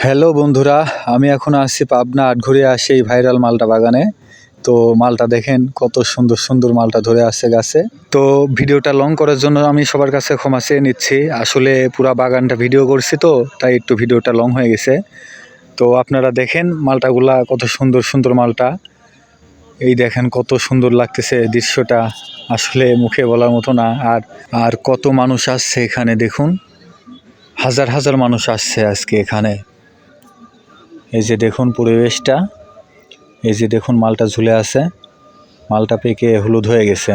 Hello বন্ধুরা, আমি এখন আসছি পাবনা আটঘরিয়া সেই ভাইরাল মালটা বাগানে। তো মালটা দেখেন কত সুন্দর সুন্দর মালটা ধরে আসছে গাছে। তো ভিডিওটা লং করার জন্য আমি সবার কাছে ক্ষমা চেয়ে নিচ্ছি। আসলে পুরা বাগানটা ভিডিও করছি তো তাই একটু ভিডিওটা লং হয়ে গেছে। তো আপনারা দেখেন মালটাগুলা কত সুন্দর সুন্দর মালটা। এই দেখেন কত সুন্দর লাগতেছে দৃশ্যটা, আসলে মুখে বলার মতো না। আর কত মানুষ আসছে এখানে দেখুন, হাজার হাজার মানুষ আসছে আজকে এখানে। এই যে দেখুন পরিবেশটা, এই যে দেখুন মালটা ঝুলে আছে, মালটা পেকে হলুদ হয়ে গেছে।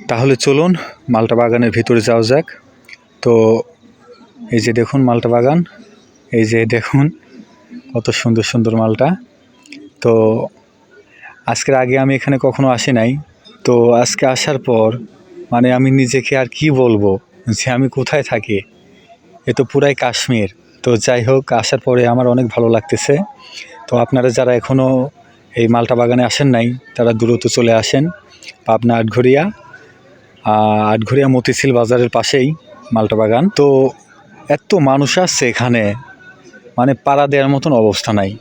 তাহলে চলুন মালটা বাগানের ভিতরে যাওয়া যাক। তো এই যে দেখুন মালটা বাগান, এই যে দেখুন কত সুন্দর সুন্দর মালটা। তো আজকের আগে আমি এখানে কখনো আসি নাই। তো আজকে আসার পর মানে আমি নিজেকে আর কি বলবো যে আমি কোথায় থাকি, এ তো পুরাই কাশ্মীর। তো যাই হোক, আসার পরে আমার অনেক ভালো লাগতেছে। তো আপনারা যারা এখনও এই মালটা বাগানে আসেন নাই তারা দ্রুত চলে আসেন। পাবনা আটঘরিয়া মতিঝিল বাজারের পাশেই মালটা বাগান। তো এত মানুষ আসছে এখানে, মানে পাড়া দেওয়ার মতন অবস্থা নাই।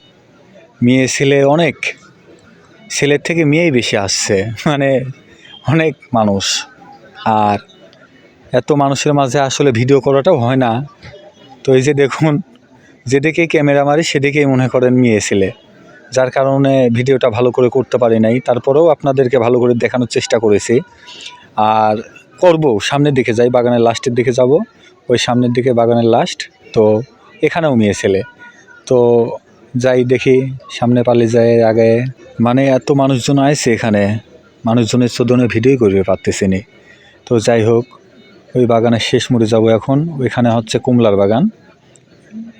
মেয়ে ছেলে অনেক, ছেলের থেকে মেয়েই বেশি আসছে, মানে অনেক মানুষ। আর এত মানুষের মাঝে আসলে ভিডিও করাটাও হয় না। তো এই যে দেখুন, যেদিকেই ক্যামেরা মারি সেদিকেই মনে করেন মেয়ে ছেলে, যার কারণে ভিডিওটা ভালো করে করতে পারি নাই। তারপরেও আপনাদেরকে ভালো করে দেখানোর চেষ্টা করেছি। আর করব, সামনের দিকে যাই, বাগানের লাস্টের দিকে যাব, ওই সামনের দিকে বাগানের লাস্ট। তো এখানেও মেয়ে ছেলে। তো যাই দেখি, সামনে পালিয়ে যায় আগে। মানে এত মানুষজন আসছে এখানে, মানুষজনের চোদনে ভিডিও করবে পারতেছি নি। তো যাই হোক, ওই বাগানের শেষ মুড়ে যাব এখন। ওইখানে হচ্ছে কুমলার বাগান,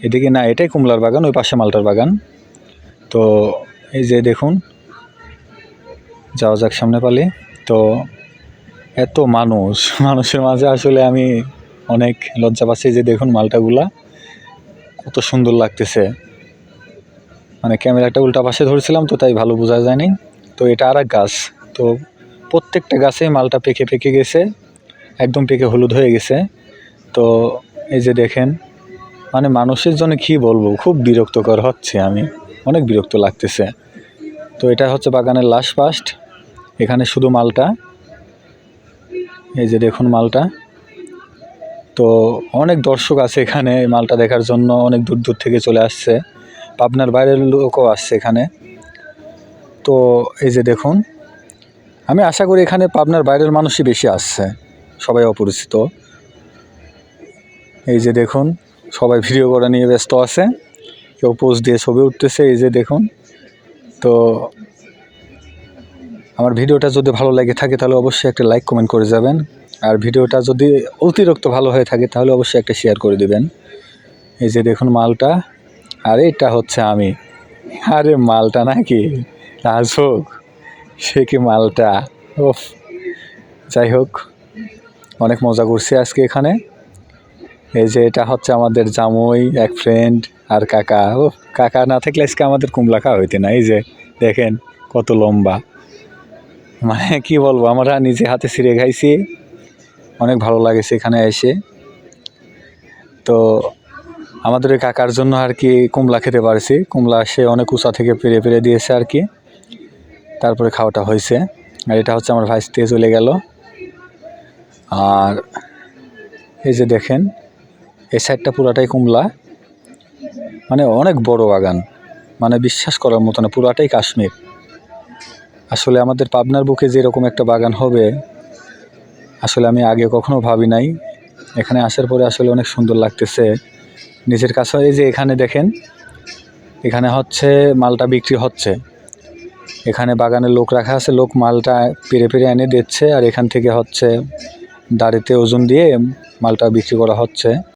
এদিকে না, এটাই কুমলার বাগান, ওই পাশে মালটার বাগান। তো এই যে দেখুন, যাওয়া যাক সামনে পালে। তো এত মানুষের মাঝে আসলে আমি অনেক লজ্জা পাচ্ছি। যে দেখুন মালটাগুলা কত সুন্দর লাগতেছে, মানে ক্যামেরাটা উল্টা পাশে ধরেছিলাম তো তাই ভালো বোঝা যায়নি। তো এটা আর এক গাছ। তো প্রত্যেকটা গাছে মালটা পেকে পেকে গেছে, একদম পেকে হলুদ হয়ে গেছে। তো এই যে দেখেন, মানে মানুষের জন্য কি বলবো, খুব বিরক্তকর হচ্ছে, আমি অনেক বিরক্ত লাগতেছে। তো এটা হচ্ছে বাগানের লাস্ট ফার্স্ট, এখানে শুধু মালটা। এই যে দেখুন মালটা। তো অনেক দর্শক আছে এখানে মালটা দেখার জন্য, অনেক দূর দূর থেকে চলে আসছে, পাবনার বাইরের লোকও আসছে এখানে। তো এই যে দেখুন, আমি আশা করি এখানে পাবনার বাইরের মানুষই বেশি আসছে, সবাই অপরিচিত। এই যে দেখুন, সবাই ভিডিও করা নিয়ে ব্যস্ত আছে, কেউ পোজ দিয়ে ছবি উঠতেছে। এই যে দেখুন। তো আমার ভিডিওটা যদি ভালো লাগে থাকে তাহলে অবশ্যই একটা লাইক কমেন্ট করে যাবেন। আর ভিডিওটা যদি অতিরিক্ত ভালো হয়ে থাকে তাহলে অবশ্যই একটা শেয়ার করে দিবেন। এই যে দেখুন মালটা, আর এটা হচ্ছে আমি। আরে মালটা নাকি রাজভোগ, সে কি মালটা! ওফ, যাই হোক, অনেক মজা করছি আজকে এখানে। এই যে এটা হচ্ছে আমাদের জামুই, এক ফ্রেন্ড আর কাকা। ও, কাকা না থাকলে আজকে আমাদের কুমলা খাওয়া হইতে না। এই যে দেখেন কত লম্বা, মানে কি বলবো, আমরা নিজে হাতে ছিঁড়ে খাইছি, অনেক ভালো লাগেছে এখানে এসে। তো আমাদের ওই কাকার জন্য আর কি কুমলা খেতে পারছি, কুমলা সে অনেক উঁচা থেকে পেরে পেরে দিয়েছে আর কি, তারপরে খাওয়াটা হয়েছে। আর এটা হচ্ছে আমার ভাইস থেকে চলে গেল। আর এই যে দেখেন, এই সাইডটা পুরাটাই কুমলা, মানে অনেক বড় বাগান, মানে বিশ্বাস করার মতো না, পুরাটাই কাশ্মীর। আসলে আমাদের পাবনার বুকে যেরকম একটা বাগান হবে আসলে আমি আগে কখনো ভাবি নাই। এখানে আসার পরে আসলে অনেক সুন্দর লাগতেছে নিজের কাছে। এই যে এখানে দেখেন, এখানে হচ্ছে মালটা বিক্রি হচ্ছে, এখানে বাগানের লোক রাখা আছে, লোক মালটা পেরে পেরে এনে দিচ্ছে, আর এখান থেকে হচ্ছে দাঁড়িতে ওজন দিয়ে মালটা বিক্রি করা হচ্ছে।